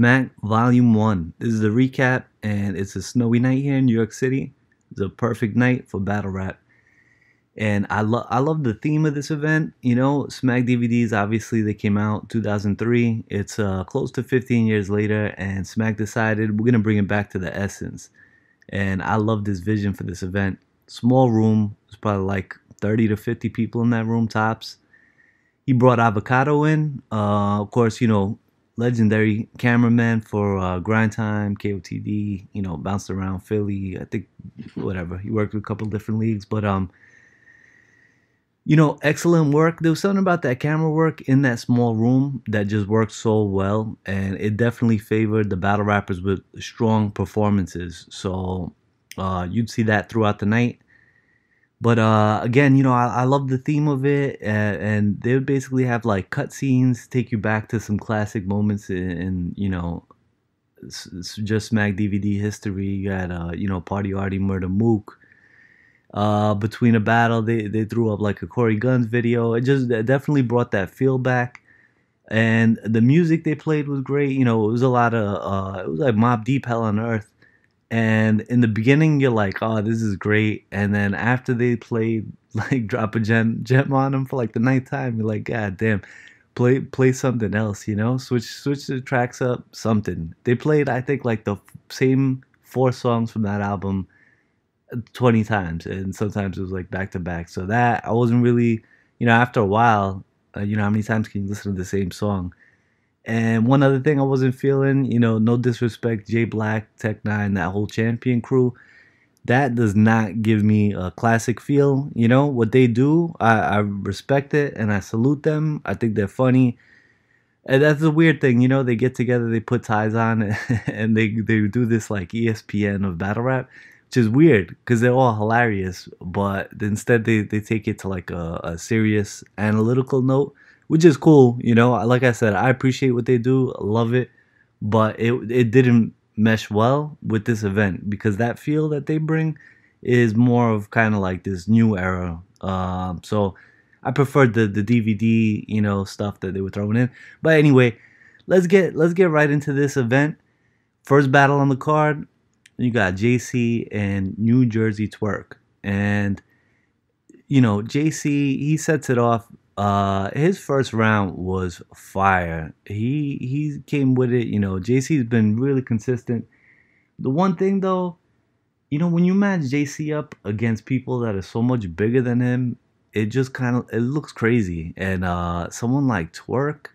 Smack Volume 1. This is a recap, and it's a snowy night here in New York City. It's a perfect night for battle rap. And I love the theme of this event. You know, Smack DVDs, obviously, they came out 2003. It's close to 15 years later, and Smack decided we're going to bring it back to the essence. And I love this vision for this event. Small room. There's probably like 30 to 50 people in that room, tops. He brought Avocado in. Of course, you know, legendary cameraman for Grind Time, KOTD, you know, bounced around Philly, I think, whatever. He worked with a couple different leagues, but you know, excellent work. There was something about that camera work in that small room that just worked so well, and it definitely favored the battle rappers with strong performances. So you'd see that throughout the night. But again, you know, I love the theme of it, and they would basically have like cutscenes, take you back to some classic moments in you know, just Smack DVD history. You had you know, Party Artie Murder Mook. Between a battle, they threw up like a Corey Guns video. It definitely brought that feel back, and the music they played was great. You know, it was a lot of it was like Mobb Deep, Hell on Earth. And in the beginning, you're like, "Oh, this is great," and then after they played like Drop a Gem on them for like the nighttime, you're like, "God damn, play something else," you know? Switch the tracks up, something. They played, I think, like the same 4 songs from that album 20 times, and sometimes it was like back to back. So that I wasn't really, you know, after a while, you know, how many times can you listen to the same song? And one other thing I wasn't feeling, you know, no disrespect, J Black, Tech Nine, that whole Champion crew, that does not give me a classic feel. You know, what they do, I respect it and I salute them. I think they're funny. And that's the weird thing, you know, they get together, they put ties on, and they do this like ESPN of battle rap, which is weird because they're all hilarious, but instead they take it to like a serious analytical note, which is cool. You know, like I said, I appreciate what they do, love it, but it didn't mesh well with this event because that feel that they bring is more of kind of like this new era. So I preferred the DVD, you know, stuff that they were throwing in. But anyway, let's get right into this event. First battle on the card, you got JC and New Jersey Twork, and you know, JC, he sets it off. His first round was fire. He came with it. You know, JC's been really consistent. The one thing though, you know, when you match JC up against people that are so much bigger than him, it just kind of, it looks crazy. And someone like Twork,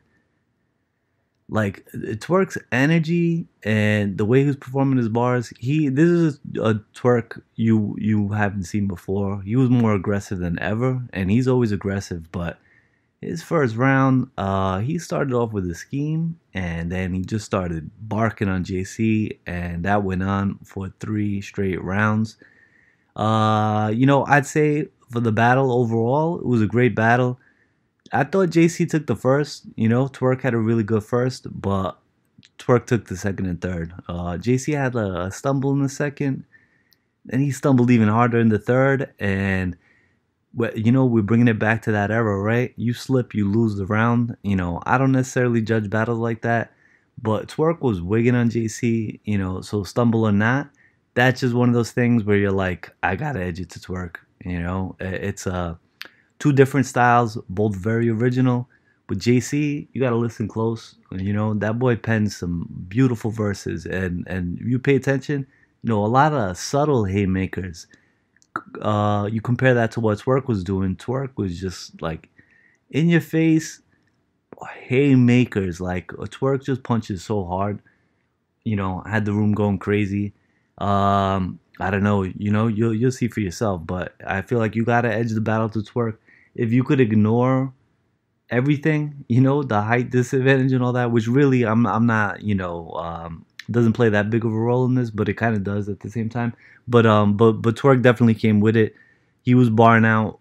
like Twork's energy and the way he was performing his bars, this is a Twork you haven't seen before. He was more aggressive than ever, and he's always aggressive, but his first round, he started off with a scheme, and then he just started barking on JC, and that went on for 3 straight rounds. You know, I'd say for the battle overall, it was a great battle. I thought JC took the first. You know, Twork had a really good first, but Twork took the second and third. JC had a stumble in the second, and he stumbled even harder in the third, and you know, we're bringing it back to that era, right? You slip, you lose the round. You know, I don't necessarily judge battles like that, but Twork was wigging on JC, you know, so stumble or not, that's just one of those things where you're like, I gotta edge it to Twork, you know? It's 2 different styles, both very original. With JC, you gotta listen close. You know, that boy pens some beautiful verses, and you pay attention, you know, a lot of subtle haymakers. You compare that to what Twork was doing. Twork was just like in your face haymakers. Like Twork just punches so hard. You know, had the room going crazy. I don't know. You know, you'll see for yourself. But I feel like you gotta edge the battle to Twork. If you could ignore everything, you know, the height disadvantage and all that, which really I'm not, you know, doesn't play that big of a role in this, but it kind of does at the same time. But Twork definitely came with it. He was barring out.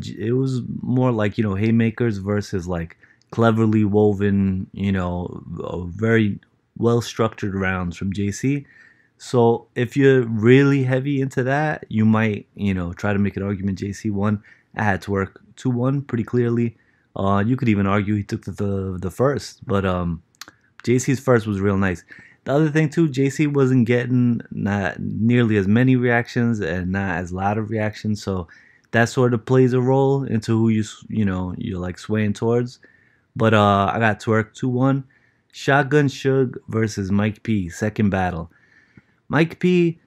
It was more like, you know, haymakers versus like cleverly woven, you know, very well structured rounds from JC. So if you're really heavy into that, you might, you know, try to make an argument JC won. I had Twork 2-1 pretty clearly. You could even argue he took the first, but JC's first was real nice. The other thing too, JC wasn't getting not nearly as many reactions and not as loud of reactions, so that sort of plays a role into who you're like swaying towards. But I got Twerk 2-1. Shotgun Suge versus Mike P. Second battle. Mike P,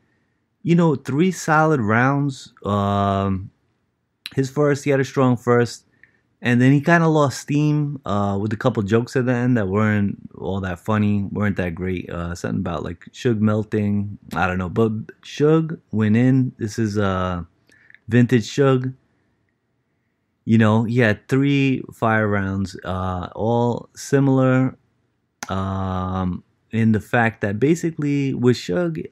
3 solid rounds. His first, he had a strong first. And then he kind of lost steam with a couple jokes at the end that weren't all that funny, weren't that great. Something about like Suge melting. I don't know. But Suge went in. This is vintage Suge. He had 3 fire rounds, all similar in the fact that basically with Suge,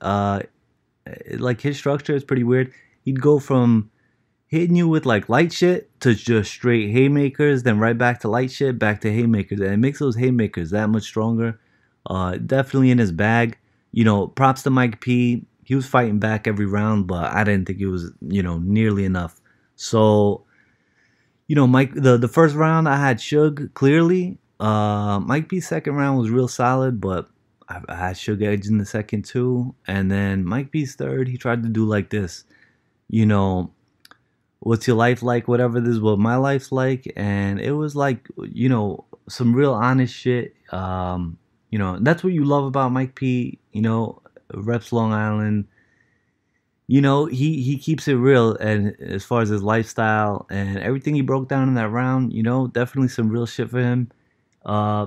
like his structure is pretty weird. He'd go from hitting you with like light shit to just straight haymakers, then right back to light shit, back to haymakers, and it makes those haymakers that much stronger. Definitely in his bag. Props to Mike P. He was fighting back every round, but I didn't think it was nearly enough. So Mike, the first round I had Suge clearly. Mike P's second round was real solid, but I had Suge edge in the second too. And then Mike P's third, he tried to do like this, what's your life like? Whatever, this is what my life's like. And it was like, some real honest shit. That's what you love about Mike P. Reps Long Island. He keeps it real, and as far as his lifestyle and everything he broke down in that round, definitely some real shit for him.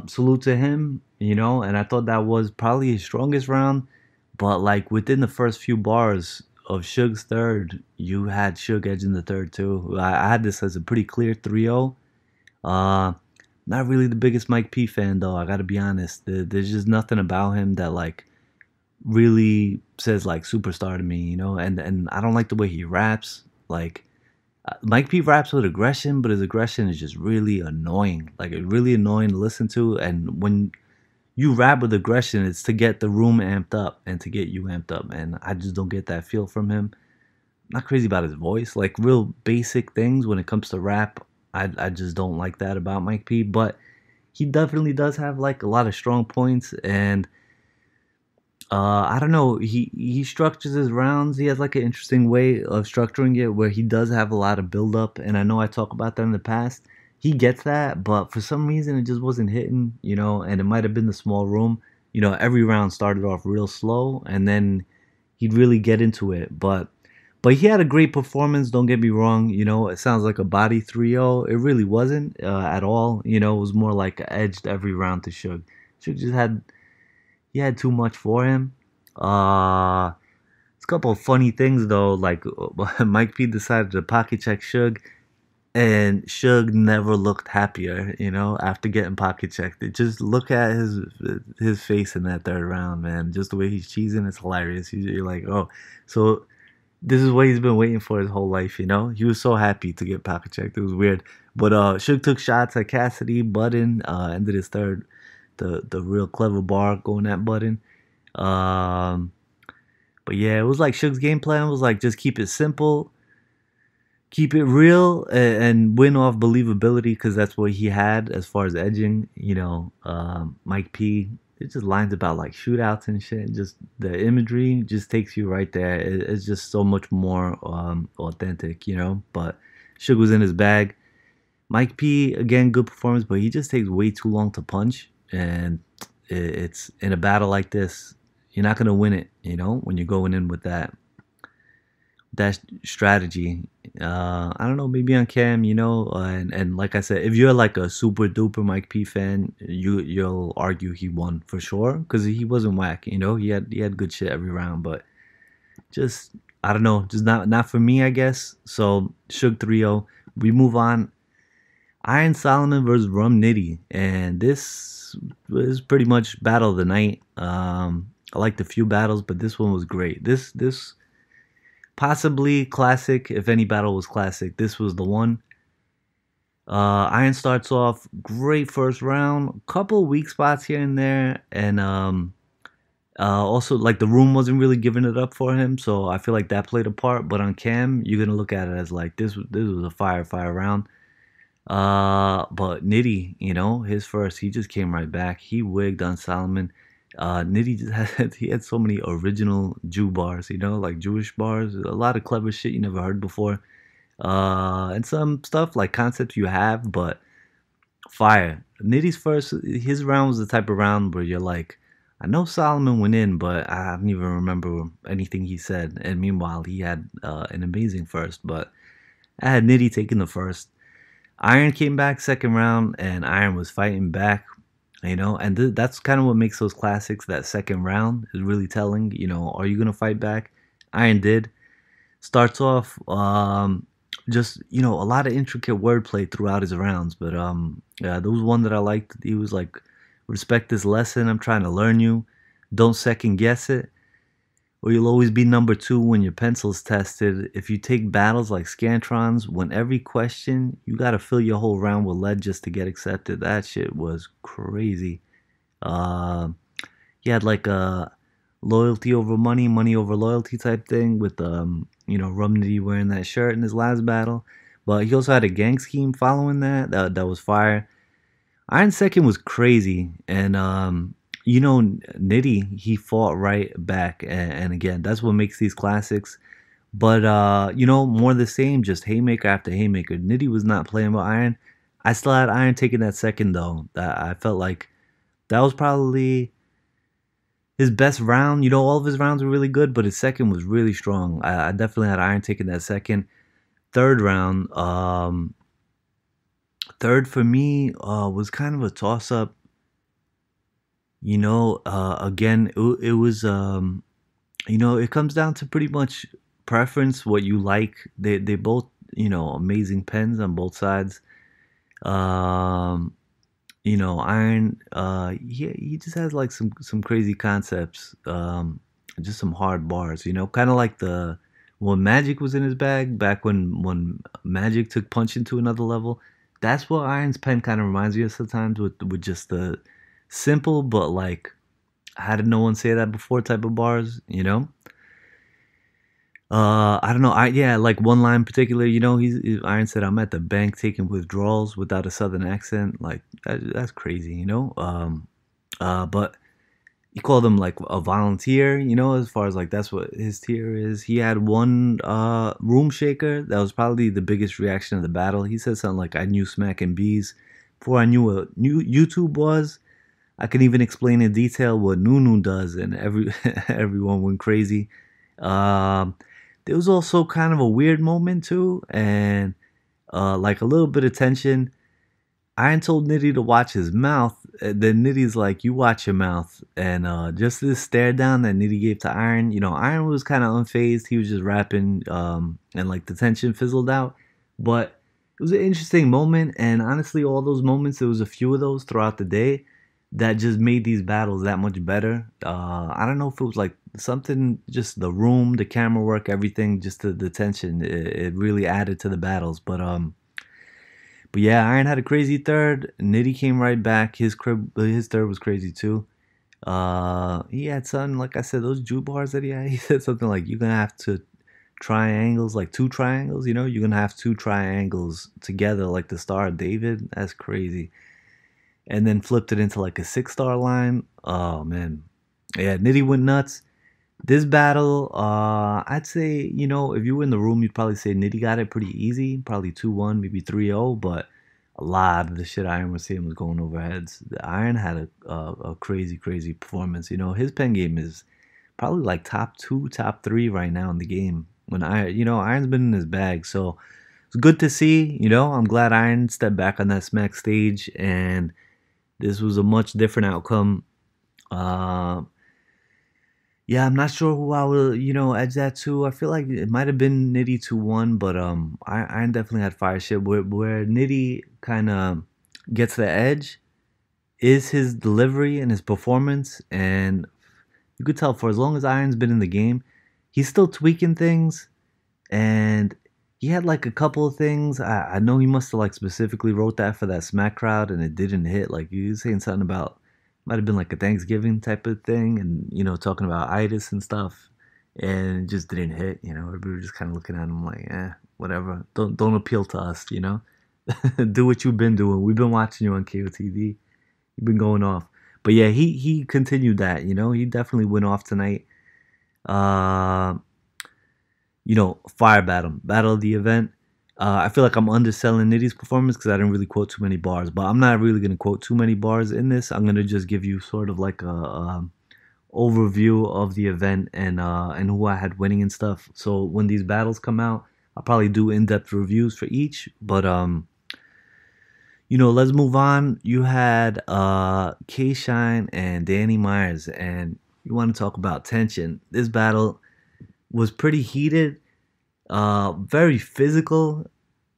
Salute to him, and I thought that was probably his strongest round, but like within the first few bars of Suge's third, you had Suge edge in the third too. I had this as a pretty clear 3-0. Not really the biggest Mike P fan though, I gotta be honest. There's just nothing about him that like really says like superstar to me, and I don't like the way he raps. Like Mike P raps with aggression, but his aggression is just really annoying. Like it's really annoying to listen to. And when you rap with aggression, it's to get the room amped up and to get you amped up. And I just don't get that feel from him. I'm not crazy about his voice, like real basic things when it comes to rap. I just don't like that about Mike P. But he definitely does have like a lot of strong points, and I don't know. He structures his rounds. He has like an interesting way of structuring it where he does have a lot of build up, and I know I talked about that in the past. He gets that, but for some reason it just wasn't hitting, and it might have been the small room. Every round started off real slow, and then he'd really get into it. But he had a great performance. Don't get me wrong. It sounds like a body 3-0. It really wasn't at all. It was more like edged every round to Suge. Suge just had. He had too much for him. It's a couple of funny things though, like Mike P decided to pocket check Suge, and Suge never looked happier, after getting pocket checked. Just look at his face in that third round, man. Just the way he's cheesing, it's hilarious. You're like, oh, so this is what he's been waiting for his whole life, He was so happy to get pocket checked. It was weird. But Suge took shots at Cassidy, Budden, ended his third. The real clever bar going at Budden. But yeah, it was like Suge's game plan was like just keep it simple, keep it real, and win off believability, because that's what he had as far as edging. Mike P, it just lines about like shootouts and shit. Just the imagery just takes you right there. It's just so much more authentic, But Suge was in his bag. Mike P, again, good performance, but he just takes way too long to punch. And it's in a battle like this, you're not gonna win it, when you're going in with that strategy. I don't know, maybe on cam, and like I said, if you're like a super duper Mike P fan, you'll argue he won for sure, because he wasn't whack. He had good shit every round, but just I don't know, just not for me, I guess. So Suge 3-0. We move on. Iron Solomon versus Rum Nitty, and this was pretty much battle of the night. I liked a few battles, but this one was great. This possibly classic. If any battle was classic, this was the one. Iron starts off great first round, couple weak spots here and there, and also like the room wasn't really giving it up for him, so I feel like that played a part. But on cam, you're gonna look at it as like this was a fire round. But Nitty, his first, he just came right back. He wigged on Solomon. Nitty just had he had so many original Jew bars, like Jewish bars, a lot of clever shit you never heard before. And some stuff like concepts you have, but fire. Nitty's first, his round was the type of round where you're like, I know Solomon went in, but I don't even remember anything he said. And meanwhile, he had an amazing first, but I had Nitty taking the first. Iron came back second round, and Iron was fighting back, and that's kind of what makes those classics. That second round is really telling. Are you gonna fight back? Iron did. Starts off just a lot of intricate wordplay throughout his rounds, but yeah, there was one that I liked. He was like, "Respect this lesson. I'm trying to learn you. Don't second guess it, or you'll always be number two when your pencil's tested. If you take battles like Scantrons, when every question, you gotta fill your whole round with lead just to get accepted." That shit was crazy. Uh, he had like a loyalty over money, money over loyalty type thing with Rumnity wearing that shirt in his last battle. But he also had a gang scheme following that was fire. Iron Second was crazy, and Nitty, he fought right back, and again, that's what makes these classics. But more of the same, just haymaker after haymaker. Nitty was not playing with Iron. I still had Iron taking that second though. That I felt like that was probably his best round. All of his rounds were really good, but his second was really strong. I definitely had Iron taking that second. Third round, third for me was kind of a toss up. Again, it was it comes down to pretty much preference, what you like. They both amazing pens on both sides. Um, Iron, he just has like some crazy concepts, just some hard bars, kind of like the when Magic was in his bag back when Magic took punching to another level. That's what Iron's pen kind of reminds me of sometimes with just the simple but like how did no one say that before type of bars. I don't know. Yeah, like one line in particular. Iron said, "I'm at the bank taking withdrawals without a southern accent." Like that's crazy. But he called him like a volunteer. As far as like that's what his tier is. He had one room shaker that was probably the biggest reaction of the battle. He said something like, "I knew smacking bees before I knew what new YouTube was. I can even explain in detail what Nunu does," and everyone went crazy. Um, there was also kind of a weird moment too, and like a little bit of tension. Iron told Nitty to watch his mouth. And then Nitty's like, "You watch your mouth," and just this stare down that Nitty gave to Iron. Iron was kind of unfazed. He was just rapping, and like the tension fizzled out. But it was an interesting moment, and honestly, all those moments, there was a few of those throughout the day that just made these battles that much better. I don't know if it was like something, just the room, the camera work, everything, just the tension. It really added to the battles. But yeah, Iron had a crazy third. Nitty came right back. His third was crazy too. He had something like I said, those Jew bars that he had. He said something like, "You're gonna have to triangles, like two triangles. You're gonna have two triangles together, like the Star of David." That's crazy. And then flipped it into like a 6-star line. Oh man, yeah, Nitty went nuts. This battle, I'd say, if you were in the room, you'd probably say Nitty got it pretty easy, probably 2-1, maybe 3-0. But a lot of the shit Iron was saying was going over heads. The Iron had a crazy, crazy performance. His pen game is probably like top two, top three right now in the game. When Iron's been in his bag, so it's good to see. I'm glad Iron stepped back on that Smack stage, and this was a much different outcome. Uh, yeah, I'm not sure who I will, edge that to. I feel like it might have been Nitty 2-1, but Iron definitely had fire shit. Where Nitty kind of gets the edge is his delivery and his performance, and you could tell for as long as Iron's been in the game, he's still tweaking things, and he had like a couple of things. I know he must have like specifically wrote that for that Smack crowd, and it didn't hit. Like he was saying something about might have been like a Thanksgiving type of thing, and talking about itis and stuff, and it just didn't hit. Everybody was just kind of looking at him like, whatever. Don't appeal to us. Do what you've been doing. We've been watching you on KOTV. You've been going off. But yeah, he continued that. He definitely went off tonight. Uh, fire battle of the event. I feel like I'm underselling Nitty's performance because I didn't really quote too many bars, but I'm not really gonna quote too many bars in this. I'm gonna just give you sort of like a overview of the event and who I had winning and stuff. So when these battles come out, I'll probably do in-depth reviews for each. But let's move on. You had K Shine and Danny Myers, and you want to talk about tension. This battle was pretty heated, very physical,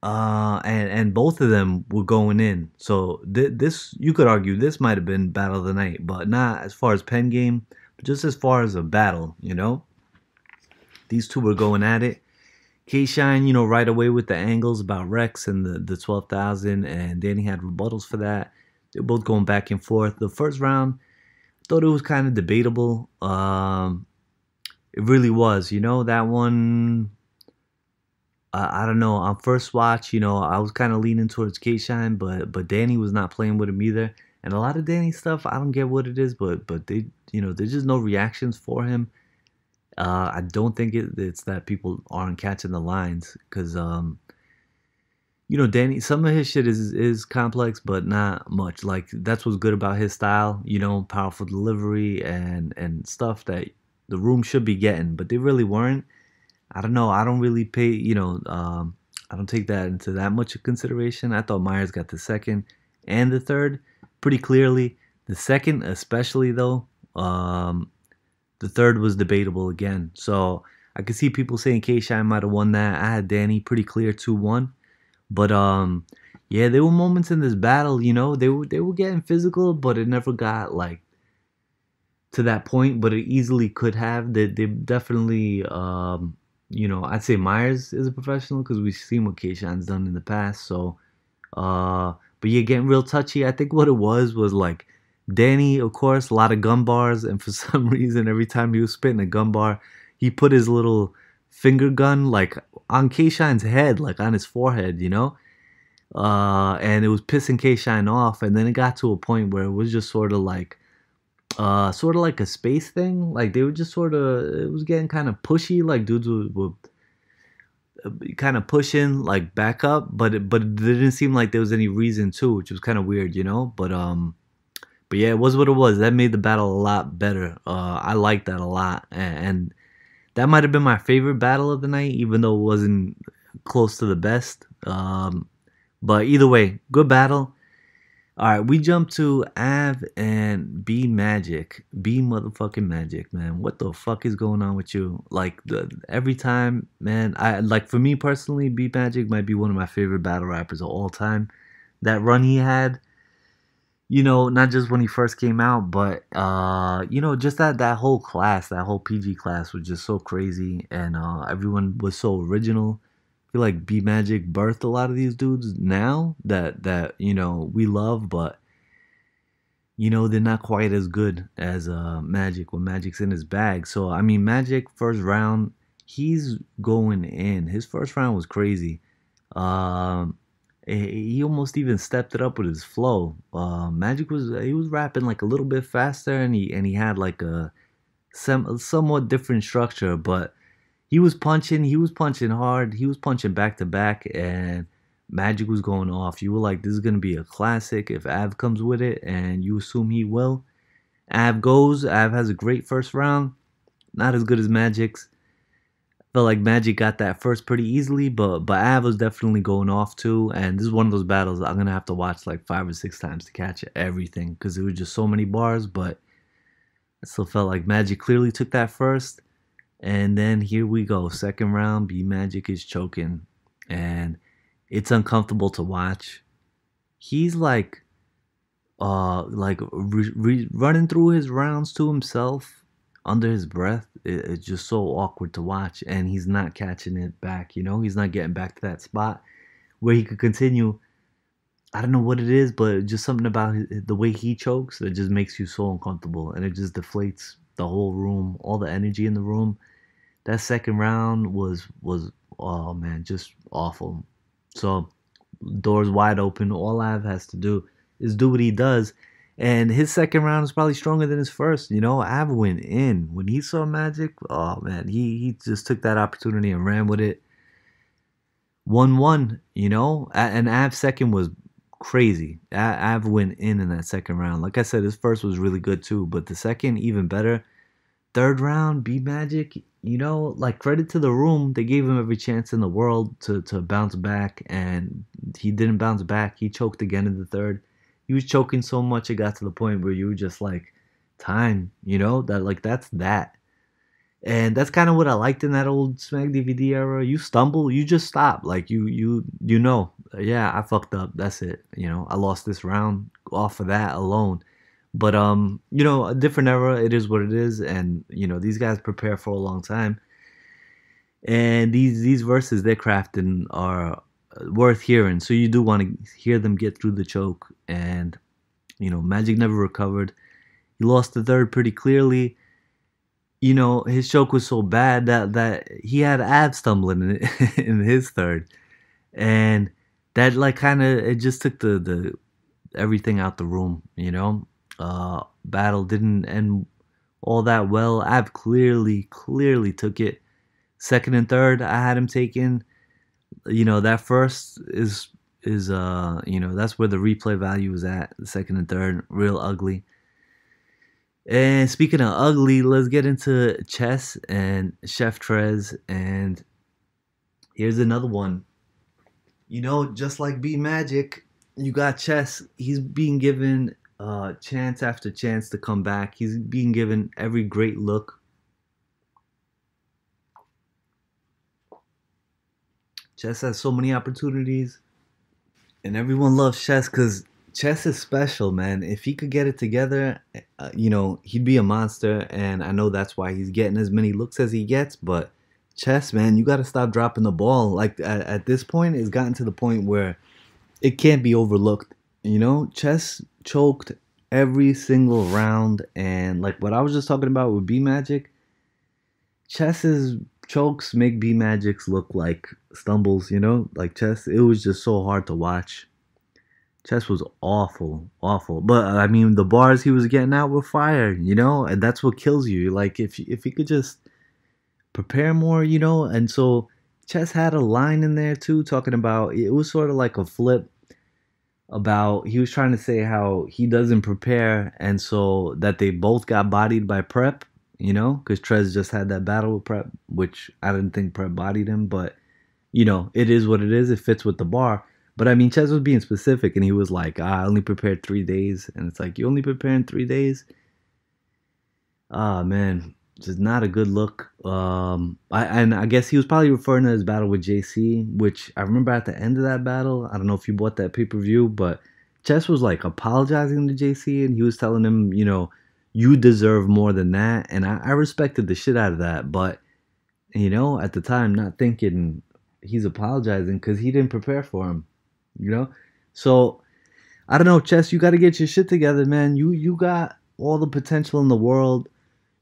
and both of them were going in. So this, you could argue, this might have been battle of the night, but not as far as pen game, but just as far as a battle. These two were going at it. K Shine, right away with the angles about Rex and the 12,000, and Danny had rebuttals for that. They're both going back and forth. The first round, I thought it was kind of debatable. It really was. That one, I don't know. On first watch, I was kind of leaning towards K Shine, but Danny was not playing with him either. And a lot of Danny stuff, I don't get what it is, but they, there's just no reactions for him. I don't think it's that people aren't catching the lines because Danny, some of his shit is complex, but not much. Like that's what's good about his style. Powerful delivery and stuff that the room should be getting, but they really weren't. I don't know. I don't really pay. I don't take that into that much consideration. I thought Myers got the second and the third pretty clearly. The second, especially though. The third was debatable again. So I could see people saying K Shine might have won that. I had Danny pretty clear 2-1. But yeah, there were moments in this battle, they were getting physical, but it never got like to that point, but it easily could have. They definitely I'd say Myers is a professional because we've seen what K Shine's done in the past. So but yeah, getting real touchy. I think what it was like Danny, of course, a lot of gun bars, and for some reason, every time he was spitting a gun bar, he put his little finger gun like on K Shine's head, like on his forehead, and it was pissing K Shine off. And then it got to a point where it was just sort of like a space thing. Like they were just it was getting kind of pushy. Like dudes were kind of pushing like back up, but it didn't seem like there was any reason to, which was kind of weird, But yeah, it was what it was. That made the battle a lot better. I liked that a lot, and that might have been my favorite battle of the night, even though it wasn't close to the best. But either way, good battle. All right, we jump to Av and B Magic. B motherfucking Magic, man. What the fuck is going on with you? Like every time, man. I like, for me personally, B Magic might be one of my favorite battle rappers of all time. That run he had, not just when he first came out, but just that whole class, that whole PG class was just so crazy, and everyone was so original. I feel like B Magic birthed a lot of these dudes now that we love, but they're not quite as good as Magic when Magic's in his bag. So I mean, Magic first round, he's going in. His first round was crazy. He almost even stepped it up with his flow. Magic was rapping like a little bit faster, and he had like a somewhat different structure, but he was punching hard, he was punching back to back, and Magic was going off. You were like, this is gonna be a classic if Av comes with it, and you assume he will. Av has a great first round, not as good as Magic's. Felt like Magic got that first pretty easily, but Av was definitely going off too. And this is one of those battles I'm gonna have to watch like 5 or 6 times to catch everything because there were just so many bars. But I still felt like Magic clearly took that first. And then here we go, second round. B Magic is choking, and it's uncomfortable to watch. He's like running through his rounds to himself under his breath. It's just so awkward to watch, and he's not catching it back. He's not getting back to that spot where he could continue. I don't know what it is, but just something about the way he chokes that just makes you so uncomfortable, and it just deflates the whole room, all the energy in the room. That second round was oh man, just awful. So doors wide open. All Av has to do is do what he does. And his second round is probably stronger than his first. You know, Av went in. When he saw Magic, oh man, he just took that opportunity and ran with it. 1-1, you know? And Av's second was crazy. Av went in that second round. Like I said, his first was really good too, but the second, even better. Third round, B Magic, you know, like credit to the room. They gave him every chance in the world to bounce back, and he didn't bounce back. He choked again in the third. He was choking so much it got to the point where you were just like, time, you know, that like that's that. And that's kind of what I liked in that old Smack DVD era. You stumble, you just stop. Like you know, yeah, I fucked up. That's it. You know, I lost this round off of that alone. But you know, a different era. It is what it is, and you know, these guys prepare for a long time. And these verses they're crafting are worth hearing. So you do want to hear them get through the choke. And you know, Magic never recovered. He lost the third pretty clearly. You know, his choke was so bad that he had Av stumbling in his third, and that like kind of it just took the everything out the room. You know, battle didn't end all that well. Av clearly took it. Second and third, I had him taken. You know, that first is you know, that's where the replay value is at. The second and third, real ugly. And speaking of ugly, let's get into chess and Chef Trez. And here's another one. You know, just like B Magic, you got chess. He's being given chance after chance to come back. He's being given every great look. Chess has so many opportunities, and everyone loves chess because chess is special, man. If he could get it together, you know, he'd be a monster. And I know that's why he's getting as many looks as he gets. But chess, man, you got to stop dropping the ball. Like at this point, it's gotten to the point where it can't be overlooked. You know, chess choked every single round. And like what I was just talking about with B Magic, chess's chokes make B Magic's look like stumbles, you know? Like chess, it was just so hard to watch. Chess was awful, awful. But I mean, the bars he was getting out were fire, you know? And that's what kills you. Like if he could just prepare more, you know? And so Chess had a line in there too talking about it was sort of like a flip about he was trying to say how he doesn't prepare and so that they both got bodied by Prep, you know, because Trez just had that battle with Prep, which I didn't think Prep bodied him, but you know, it is what it is. It fits with the bar. But I mean, Chez was being specific, and he was like, I only prepared 3 days. And it's like, you only preparing 3 days? Ah, man, just not a good look. And I guess he was probably referring to his battle with JC, which I remember at the end of that battle. I don't know if you bought that pay-per-view, but Chess was like apologizing to JC, and he was telling him, you know, you deserve more than that. And I respected the shit out of that. But, you know, at the time, not thinking he's apologizing because he didn't prepare for him, you know? So, I don't know, Chess, you got to get your shit together, man. You got all the potential in the world.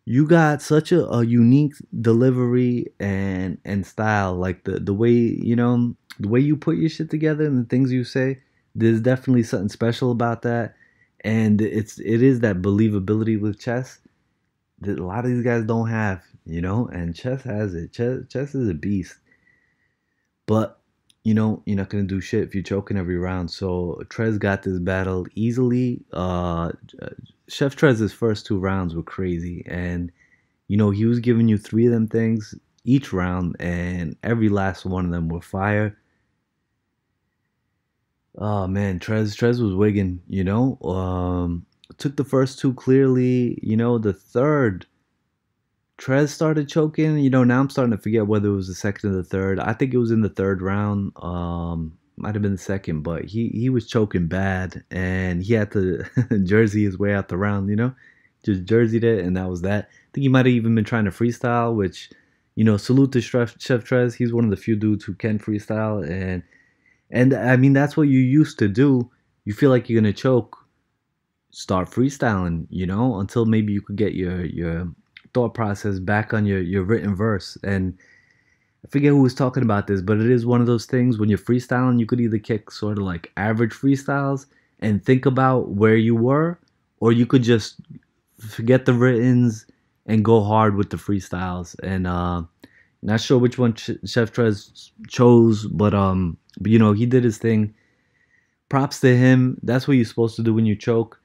You got such a unique delivery and style. Like the way, you know, the way you put your shit together and the things you say, there's definitely something special about that. And it is that believability with Chess that a lot of these guys don't have, you know, and Chess has it. Chess is a beast. But, you know, you're not going to do shit if you're choking every round. So Trez got this battle easily. Chef Trez's first 2 rounds were crazy. And, you know, he was giving you 3 of them things each round. And every last one of them were fire. Oh, man, Trez was wigging, you know. Took the first 2 clearly. You know, the third, Trez started choking. You know, now I'm starting to forget whether it was the second or the third. I think it was in the 3rd round. Might have been the second, but he was choking bad, and he had to jersey his way out the round. You know, just jerseyed it, and that was that. I think he might have even been trying to freestyle, which, you know, salute to Chef Trez. He's one of the few dudes who can freestyle, and I mean that's what you used to do. You feel like you're gonna choke, start freestyling. You know, until maybe you could get your thought process back on your written verse. And I forget who was talking about this, but it is one of those things when you're freestyling, you could either kick sort of like average freestyles and think about where you were, or you could just forget the writtens and go hard with the freestyles. And not sure which one Chef Trez chose, but you know, he did his thing. Props to him. That's what you're supposed to do when you choke.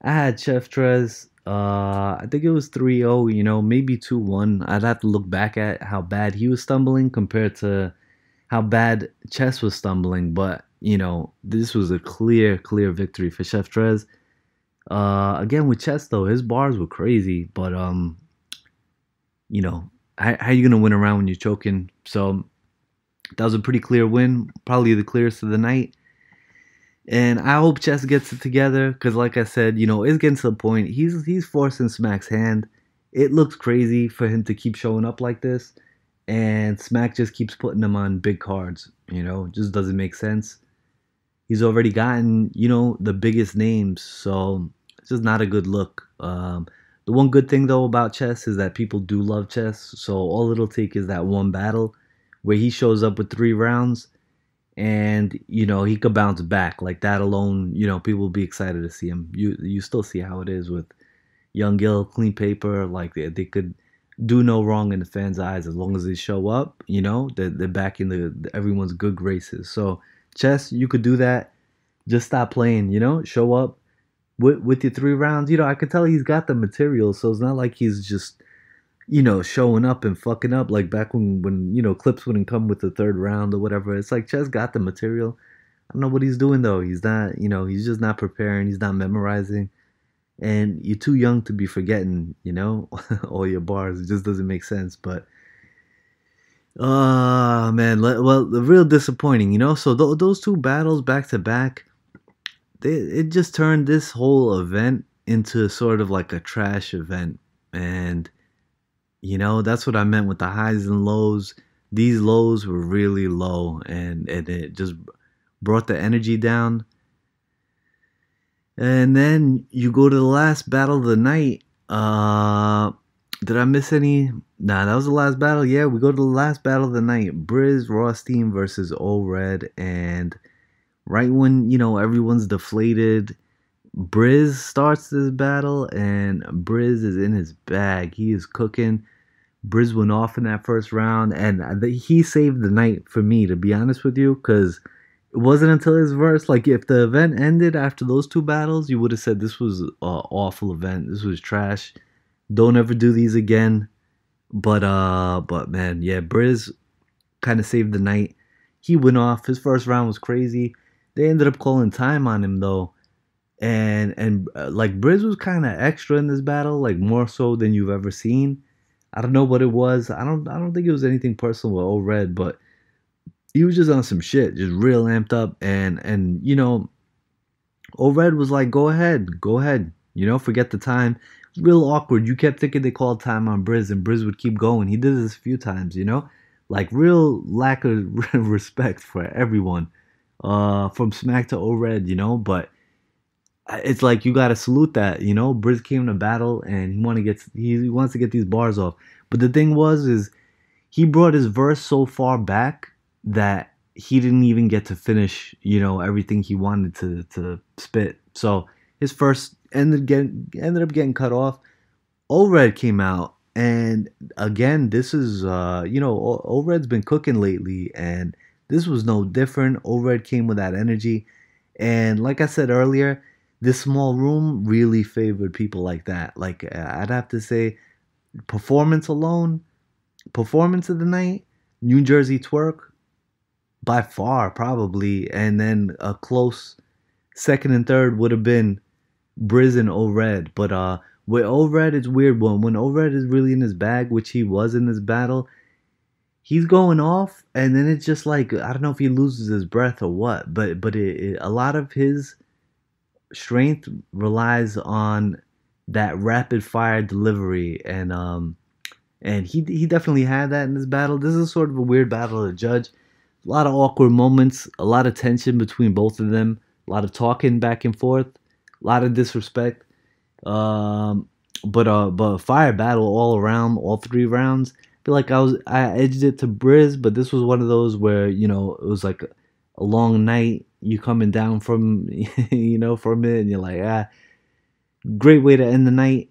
I had Chef Trez. I think it was 3-0, you know, maybe 2-1. I'd have to look back at how bad he was stumbling compared to how bad Chess was stumbling. But, you know, this was a clear victory for Chef Trez. Again, with Chess, though, his bars were crazy. But, you know, how you going to win around when you're choking? So that was a pretty clear win. Probably the clearest of the night. And I hope Chess gets it together because, like I said, you know, it's getting to the point. He's forcing Smack's hand. It looks crazy for him to keep showing up like this, and Smack just keeps putting him on big cards. You know, it just doesn't make sense. He's already gotten, you know, the biggest names, so it's just not a good look. The one good thing though about Chess is that people do love Chess, so all it'll take is that one battle where he shows up with 3 rounds and you know he could bounce back like that alone. You know, people will be excited to see him. You still see how it is with Young Gil, clean paper. Like they could do no wrong in the fans' eyes as long as they show up. You know, they're back in the everyone's good graces. So Chess, you could do that. Just stop playing. You know, show up with your 3 rounds. You know, I could tell he's got the material, so it's not like he's just, you know, showing up and fucking up like back when you know clips wouldn't come with the 3rd round or whatever. It's like Chess got the material. I don't know what he's doing though. He's not, you know, he's just not preparing. He's not memorizing, and you're too young to be forgetting, you know, all your bars. It just doesn't make sense. But man, well, the real disappointing, you know. So those 2 battles back to back, it just turned this whole event into sort of like a trash event, and you know, that's what I meant with the highs and lows. These lows were really low, and it just brought the energy down. And then you go to the last battle of the night. Did I miss any? Nah, that was the last battle. Yeah, we go to the last battle of the night. Brizz, Rawsteen versus Red. And right when, you know, everyone's deflated, Brizz starts this battle, and Brizz is in his bag. He is cooking. Brizz went off in that 1st round, and he saved the night for me, to be honest with you, because it wasn't until his verse. Like, if the event ended after those 2 battles, you would have said this was an awful event. This was trash. Don't ever do these again. But man, yeah, Brizz kind of saved the night. He went off. His 1st round was crazy. They ended up calling time on him though, and like Brizz was kind of extra in this battle, like more so than you've ever seen. I don't know what it was. I don't think it was anything personal with Old Red, but he was just on some shit, just real amped up, and you know, Old Red was like, go ahead, you know, forget the time. It was real awkward. You kept thinking they called time on Brizz, and Brizz would keep going. He did this a few times, you know, like real lack of respect for everyone, from Smack to Old Red, you know, but it's like you gotta salute that, you know. Brizz came to battle and he wants to get these bars off. But the thing is he brought his verse so far back that he didn't even get to finish, you know, everything he wanted to spit. So his first ended up getting cut off. O-Red came out, and again, this is you know, O-Red's been cooking lately, and this was no different. O-Red came with that energy, and like I said earlier, this small room really favored people like that. Like, I'd have to say, performance alone, performance of the night, New Jersey Twerk, by far probably, and then a close second and third would have been Brizz and O-Red. But with O-Red, it's weird. When O-Red is really in his bag, which he was in this battle, he's going off, and then it's just like, I don't know if he loses his breath or what, but a lot of his strength relies on that rapid fire delivery, and he definitely had that in this battle. This is sort of a weird battle to judge. A lot of awkward moments, a lot of tension between both of them, a lot of talking back and forth, a lot of disrespect. But fire battle all around, all 3 rounds. feel like I edged it to Brizz, but this was one of those where it was like a long night. You coming down from from it, and you're like, great way to end the night.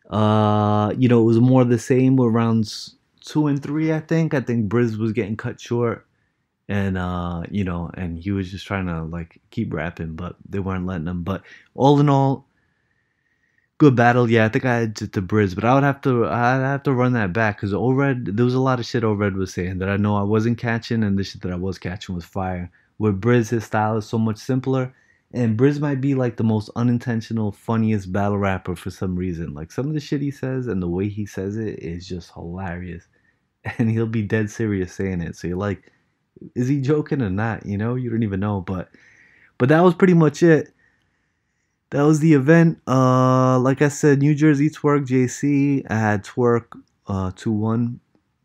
It was more of the same with rounds 2 and 3. I think Brizz was getting cut short, and and he was just trying to like keep rapping, but they weren't letting him. But all in all, good battle. Yeah, I think I had to Brizz, but I'd have to run that back because Red, there was a lot of shit Red was saying that I know I wasn't catching, and the shit that I was catching was fire. With Brizz, his style is so much simpler, and Brizz might be like the most unintentional, funniest battle rapper for some reason. Like some of the shit he says and the way he says it is just hilarious, and he'll be dead serious saying it. So you're like, is he joking or not? You don't even know. But that was pretty much it. That was the event. Like I said, New Jersey Twork JC. I had Twork 2-1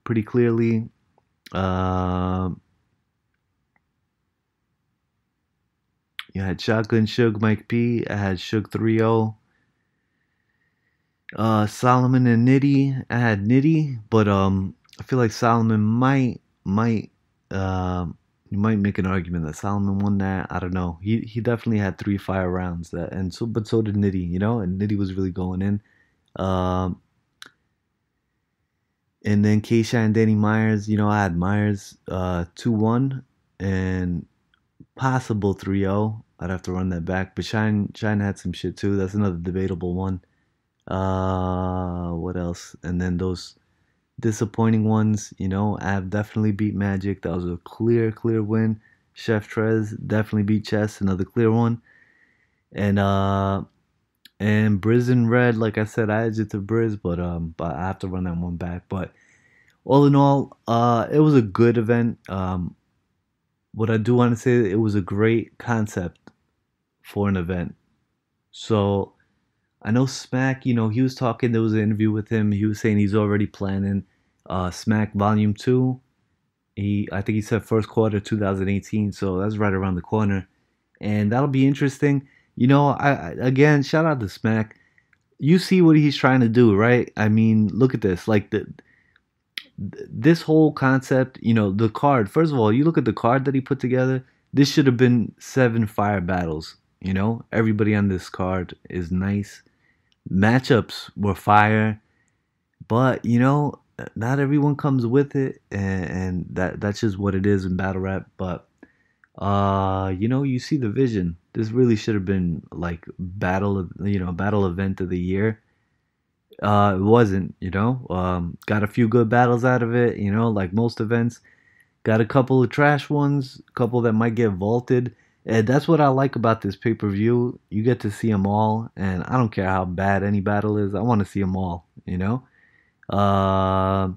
pretty clearly. You had Shotgun Suge Mike P. I had Suge 3-0. Solomon and Nitty. I had Nitty, but I feel like Solomon might you might make an argument that Solomon won that. I don't know. He definitely had 3 fire rounds but so did Nitty, and Nitty was really going in. Um, and then Keisha and Danny Myers, I had Myers 2-1 and possible 3-0. I'd have to run that back, but Shine had some shit too. That's another debatable one. What else? And then those disappointing ones, Av definitely beat Magic. That was a clear win. Chef Trez definitely beat Chess, another clear one. And Brizz and Red, like I said, I edged it to Brizz, but I have to run that one back. But all in all, it was a good event. What I do want to say, it was a great concept for an event. So I know Smack, he was talking, there was an interview with him. He was saying he's already planning Smack Volume 2. I think he said first quarter 2018, so that's right around the corner. And that'll be interesting. Again, shout out to Smack. You see what he's trying to do, right? I mean, look at this. Like this whole concept, the card. First of all, you look at the card that he put together. This should have been 7 fire battles. Everybody on this card is nice. Matchups were fire, but not everyone comes with it, and that's just what it is in battle rap. But you see the vision. This really should have been like battle event of the year. It wasn't. Got a few good battles out of it. Like most events, got a couple of trash ones, a couple that might get vaulted. And that's what I like about this pay-per-view. You get to see them all, and I don't care how bad any battle is. I want to see them all, Uh,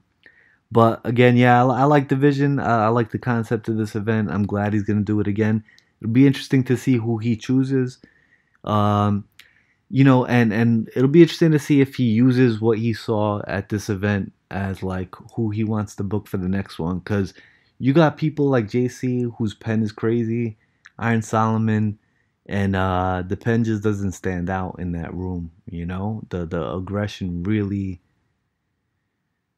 but again, yeah, I like the vision. I like the concept of this event. I'm glad he's going to do it again. It'll be interesting to see who he chooses. And it'll be interesting to see if he uses what he saw at this event as like who he wants to book for the next one. Because you got people like JC whose pen is crazy. Iron Solomon, and the pen just doesn't stand out in that room. The aggression really,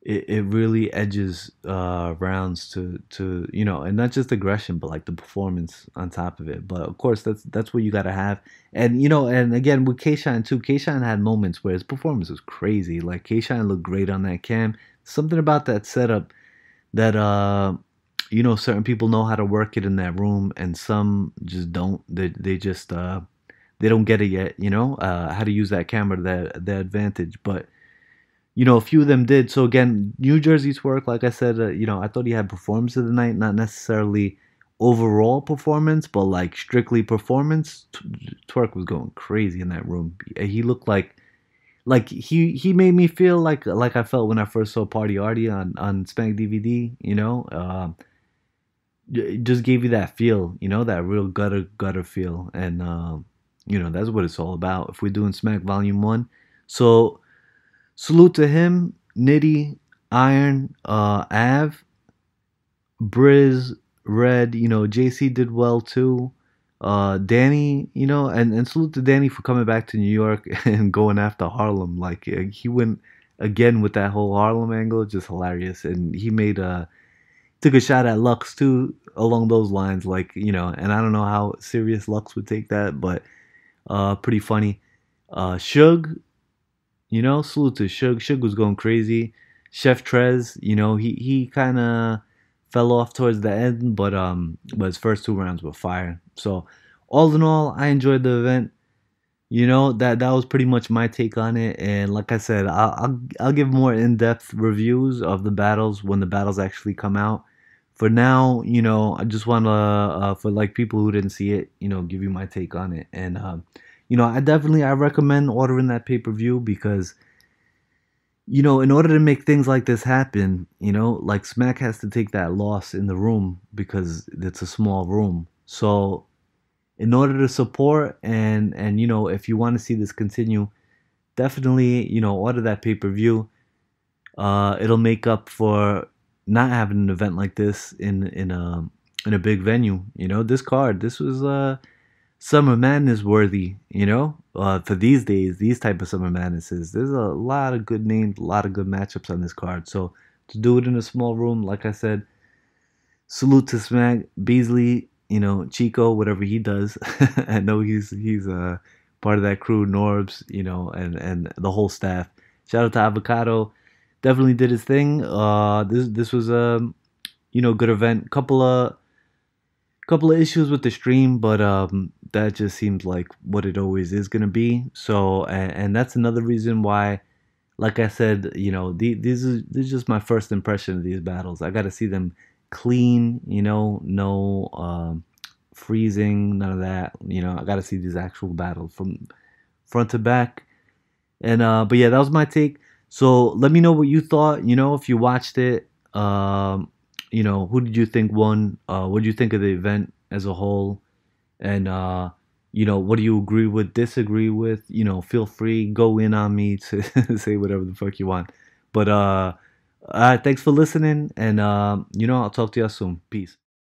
it really edges rounds to and not just aggression, but like the performance on top of it. But of course, that's what you gotta have. And and again with K-Shine too, K-Shine had moments where his performance was crazy. Like K-Shine looked great on that cam. Something about that setup that certain people know how to work it in that room, and some just don't. They just they don't get it yet. How to use that camera to their advantage. But a few of them did. So again, New Jersey Twork, like I said, I thought he had performance of the night, not necessarily overall performance, but like strictly performance. Twork was going crazy in that room. He looked like he made me feel like I felt when I first saw Party Artie on Spank DVD. It just gave you that feel, that real gutter feel, and that's what it's all about. If we're doing Smack Volume 1, so salute to him, Nitty, Iron, Av, Brizz, Red. JC did well too. Danny, and salute to Danny for coming back to New York and going after Harlem. Like he went again with that whole Harlem angle, just hilarious. And he made took a shot at Lux too along those lines, like, and I don't know how serious Lux would take that, but pretty funny. Suge, salute to Suge. Suge was going crazy. Chef Trez, he kind of fell off towards the end, but his first two rounds were fire. So all in all, I enjoyed the event. That was pretty much my take on it. And like I said, I'll give more in-depth reviews of the battles when the battles actually come out. For now, I just want to for like people who didn't see it, give you my take on it. And I recommend ordering that pay-per-view because in order to make things like this happen, like Smack has to take that loss in the room because it's a small room. So in order to support and if you want to see this continue, definitely order that pay-per-view. It'll make up for not having an event like this in a big venue. This was Summer Madness worthy. For these days, these type of Summer Madnesses, there's a lot of good names, a lot of good matchups on this card. So to do it in a small room, like I said, salute to Smack, Beasley, Chico, whatever he does. I know he's part of that crew, Norbs, and the whole staff. Shout out to Avocado, definitely did his thing. This was a good event. Couple of issues with the stream, but that just seems like what it always is gonna be. So and that's another reason why, like I said, this is just my first impression of these battles. I got to see them clean, no freezing, none of that. I got to see these actual battles from front to back. And but yeah, that was my take. So let me know what you thought. If you watched it, who did you think won? What did you think of the event as a whole? And what do you agree with, disagree with? Feel free, go in on me to say whatever the fuck you want. But thanks for listening, and I'll talk to you soon. Peace.